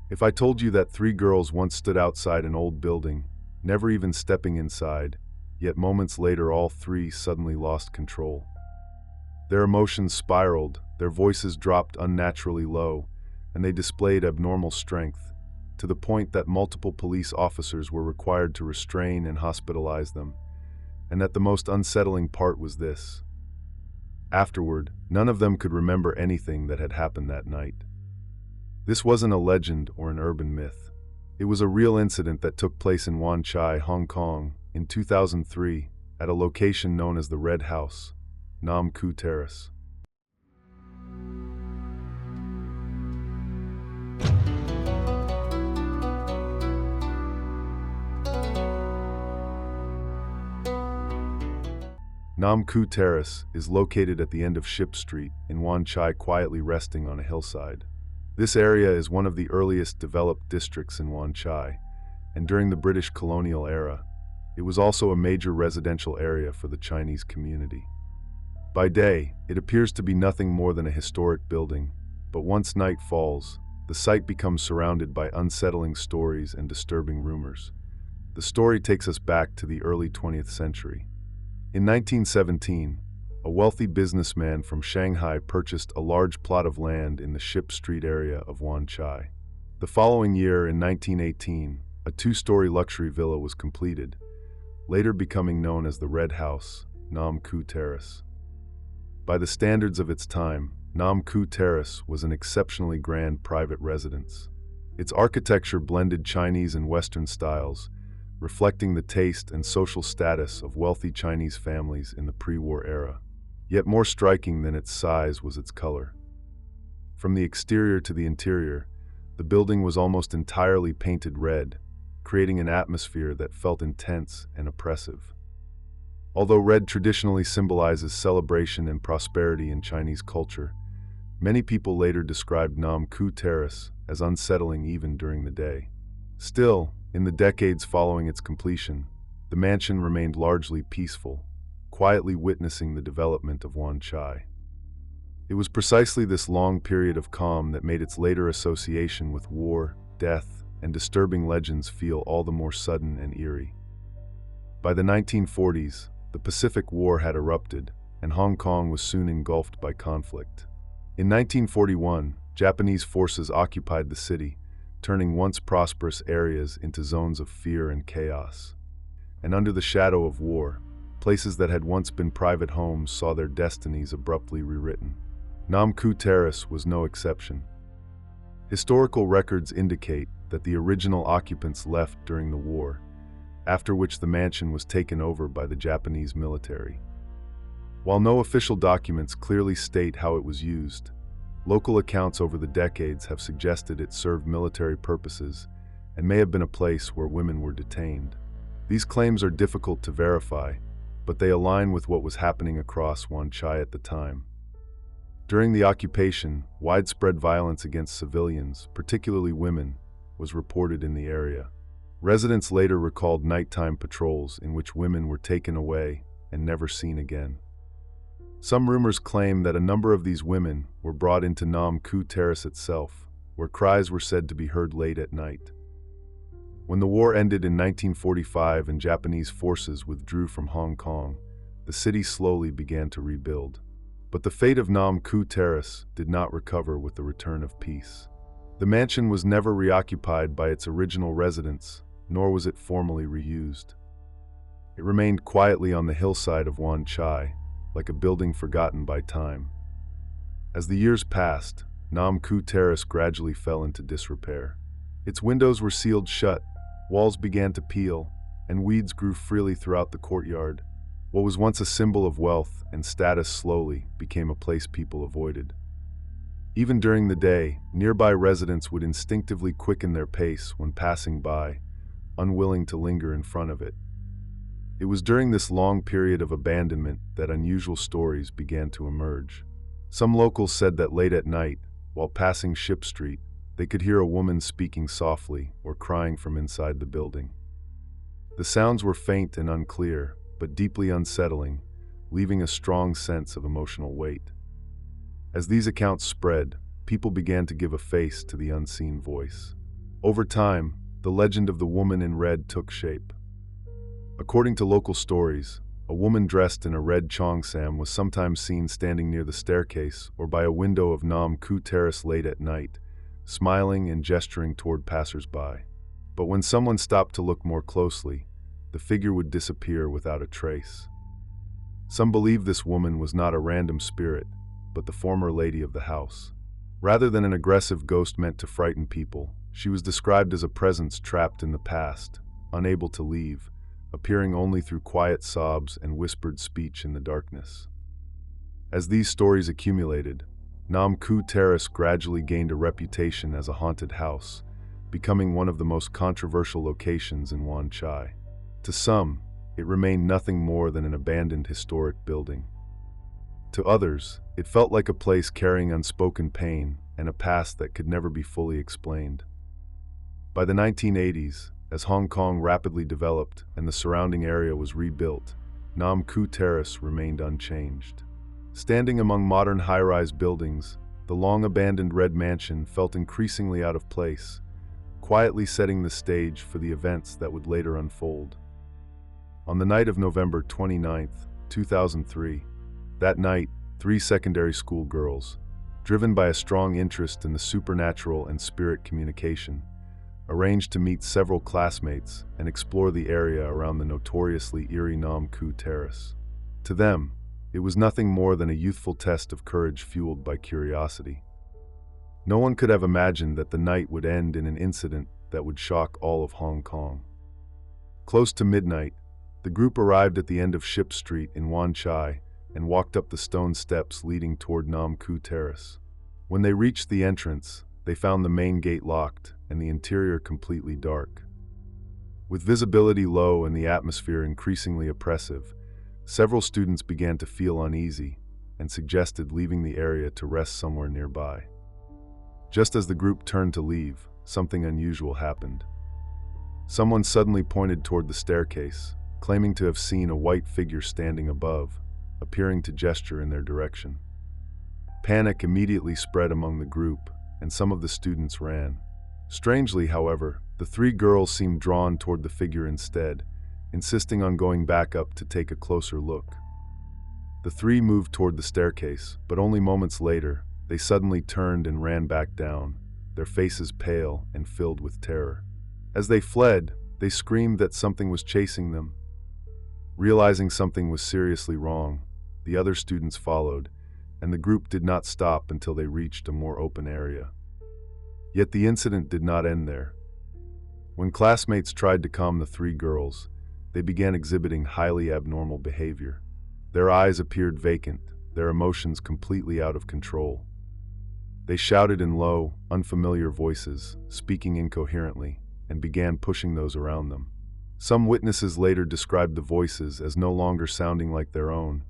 If I told you that three girls once stood outside an old building, never even stepping inside, yet moments later all three suddenly lost control. Their emotions spiraled, their voices dropped unnaturally low, and they displayed abnormal strength, to the point that multiple police officers were required to restrain and hospitalize them, and that the most unsettling part was this. Afterward, none of them could remember anything that had happened that night. This wasn't a legend or an urban myth. It was a real incident that took place in Wan Chai, Hong Kong, in 2003, at a location known as the Red House, Nam Koo Terrace. Nam Koo Terrace is located at the end of Ship Street in Wan Chai, quietly resting on a hillside. This area is one of the earliest developed districts in Wan Chai, and during the British colonial era, it was also a major residential area for the Chinese community. By day, it appears to be nothing more than a historic building, but once night falls, the site becomes surrounded by unsettling stories and disturbing rumors. The story takes us back to the early 20th century. In 1917, a wealthy businessman from Shanghai purchased a large plot of land in the Ship Street area of Wan Chai. The following year, in 1918, a two-story luxury villa was completed, later becoming known as the Red House, Nam Koo Terrace. By the standards of its time, Nam Koo Terrace was an exceptionally grand private residence. Its architecture blended Chinese and Western styles, reflecting the taste and social status of wealthy Chinese families in the pre-war era. Yet more striking than its size was its color. From the exterior to the interior, the building was almost entirely painted red, creating an atmosphere that felt intense and oppressive. Although red traditionally symbolizes celebration and prosperity in Chinese culture, many people later described Nam Koo Terrace as unsettling even during the day. Still, in the decades following its completion, the mansion remained largely peaceful, quietly witnessing the development of Wan Chai. It was precisely this long period of calm that made its later association with war, death, and disturbing legends feel all the more sudden and eerie. By the 1940s, the Pacific War had erupted, and Hong Kong was soon engulfed by conflict. In 1941, Japanese forces occupied the city, turning once prosperous areas into zones of fear and chaos. And under the shadow of war, places that had once been private homes saw their destinies abruptly rewritten. Nam Koo Terrace was no exception. Historical records indicate that the original occupants left during the war, after which the mansion was taken over by the Japanese military. While no official documents clearly state how it was used, local accounts over the decades have suggested it served military purposes and may have been a place where women were detained. These claims are difficult to verify, but they align with what was happening across Wan Chai at the time. During the occupation, widespread violence against civilians, particularly women, was reported in the area. Residents later recalled nighttime patrols in which women were taken away and never seen again. Some rumors claim that a number of these women were brought into Nam Koo Terrace itself, where cries were said to be heard late at night. When the war ended in 1945 and Japanese forces withdrew from Hong Kong, the city slowly began to rebuild. But the fate of Nam Koo Terrace did not recover with the return of peace. The mansion was never reoccupied by its original residents, nor was it formally reused. It remained quietly on the hillside of Wan Chai, like a building forgotten by time. As the years passed, Nam Koo Terrace gradually fell into disrepair. Its windows were sealed shut, walls began to peel, and weeds grew freely throughout the courtyard. What was once a symbol of wealth and status slowly became a place people avoided. Even during the day, nearby residents would instinctively quicken their pace when passing by, unwilling to linger in front of it. It was during this long period of abandonment that unusual stories began to emerge. Some locals said that late at night, while passing Ship Street, they could hear a woman speaking softly or crying from inside the building. The sounds were faint and unclear, but deeply unsettling, leaving a strong sense of emotional weight. As these accounts spread, people began to give a face to the unseen voice. Over time, the legend of the woman in red took shape. According to local stories, a woman dressed in a red cheongsam was sometimes seen standing near the staircase or by a window of Nam Koo Terrace late at night, smiling and gesturing toward passers-by. But when someone stopped to look more closely, the figure would disappear without a trace. Some believe this woman was not a random spirit, but the former lady of the house. Rather than an aggressive ghost meant to frighten people, she was described as a presence trapped in the past, unable to leave, appearing only through quiet sobs and whispered speech in the darkness. As these stories accumulated, Nam Koo Terrace gradually gained a reputation as a haunted house, becoming one of the most controversial locations in Wan Chai. To some, it remained nothing more than an abandoned historic building. To others, it felt like a place carrying unspoken pain and a past that could never be fully explained. By the 1980s, as Hong Kong rapidly developed and the surrounding area was rebuilt, Nam Koo Terrace remained unchanged. Standing among modern high-rise buildings, the long-abandoned red mansion felt increasingly out of place, quietly setting the stage for the events that would later unfold. On the night of November 29, 2003, that night, 3 secondary school girls, driven by a strong interest in the supernatural and spirit communication, arranged to meet several classmates and explore the area around the notoriously eerie Nam Koo Terrace. To them, it was nothing more than a youthful test of courage fueled by curiosity. No one could have imagined that the night would end in an incident that would shock all of Hong Kong. Close to midnight, the group arrived at the end of Ship Street in Wan Chai and walked up the stone steps leading toward Nam Koo Terrace. When they reached the entrance, they found the main gate locked and the interior completely dark. With visibility low and the atmosphere increasingly oppressive, several students began to feel uneasy and suggested leaving the area to rest somewhere nearby. Just as the group turned to leave, something unusual happened. Someone suddenly pointed toward the staircase, claiming to have seen a white figure standing above, appearing to gesture in their direction. Panic immediately spread among the group, and some of the students ran. Strangely, however, the 3 girls seemed drawn toward the figure instead, insisting on going back up to take a closer look. The 3 moved toward the staircase, but only moments later, they suddenly turned and ran back down, their faces pale and filled with terror. As they fled, they screamed that something was chasing them. Realizing something was seriously wrong, the other students followed, and the group did not stop until they reached a more open area. Yet the incident did not end there. When classmates tried to calm the 3 girls, they began exhibiting highly abnormal behavior. Their eyes appeared vacant, their emotions completely out of control. They shouted in low, unfamiliar voices, speaking incoherently, and began pushing those around them. Some witnesses later described the voices as no longer sounding like their own,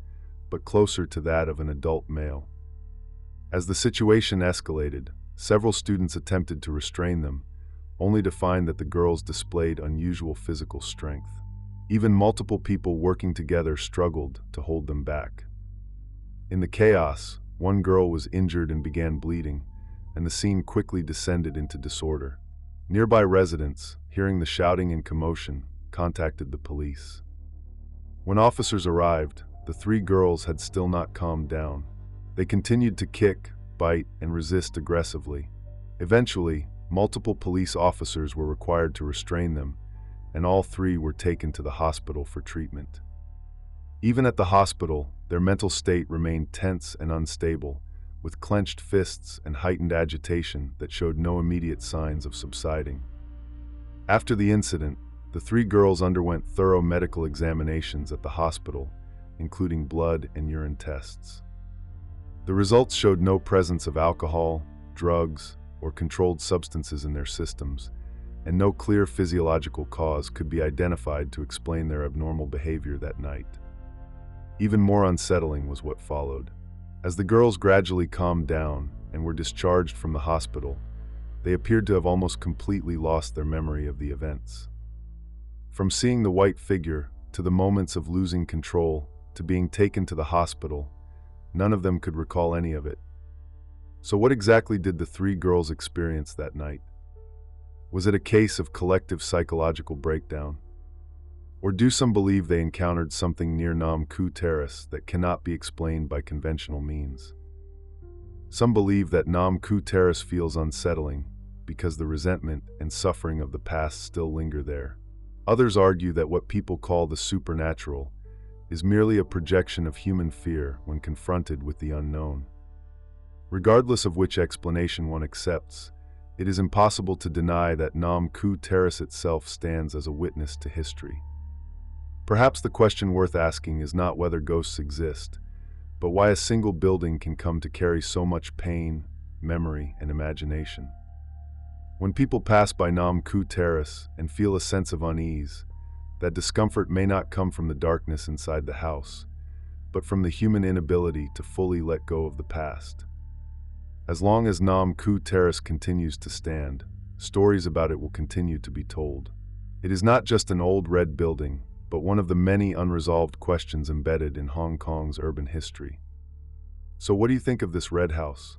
but closer to that of an adult male. As the situation escalated, several students attempted to restrain them, only to find that the girls displayed unusual physical strength. Even multiple people working together struggled to hold them back. In the chaos, one girl was injured and began bleeding, and the scene quickly descended into disorder. Nearby residents, hearing the shouting and commotion, contacted the police. When officers arrived, the 3 girls had still not calmed down. They continued to kick, bite, and resist aggressively. Eventually, multiple police officers were required to restrain them, and all 3 were taken to the hospital for treatment. Even at the hospital, their mental state remained tense and unstable, with clenched fists and heightened agitation that showed no immediate signs of subsiding. After the incident, the 3 girls underwent thorough medical examinations at the hospital, including blood and urine tests. The results showed no presence of alcohol, drugs, or controlled substances in their systems, and no clear physiological cause could be identified to explain their abnormal behavior that night. Even more unsettling was what followed. As the girls gradually calmed down and were discharged from the hospital, they appeared to have almost completely lost their memory of the events. From seeing the white figure, to the moments of losing control, to being taken to the hospital, none of them could recall any of it. So what exactly did the 3 girls experience that night? Was it a case of collective psychological breakdown? Or do some believe they encountered something near Nam Koo Terrace that cannot be explained by conventional means? Some believe that Nam Koo Terrace feels unsettling because the resentment and suffering of the past still linger there. Others argue that what people call the supernatural is merely a projection of human fear when confronted with the unknown. Regardless of which explanation one accepts, it is impossible to deny that Nam Koo Terrace itself stands as a witness to history. Perhaps the question worth asking is not whether ghosts exist, but why a single building can come to carry so much pain, memory, and imagination. When people pass by Nam Koo Terrace and feel a sense of unease, that discomfort may not come from the darkness inside the house, but from the human inability to fully let go of the past. As long as Nam Koo Terrace continues to stand, stories about it will continue to be told. It is not just an old red building, but one of the many unresolved questions embedded in Hong Kong's urban history. So what do you think of this red house?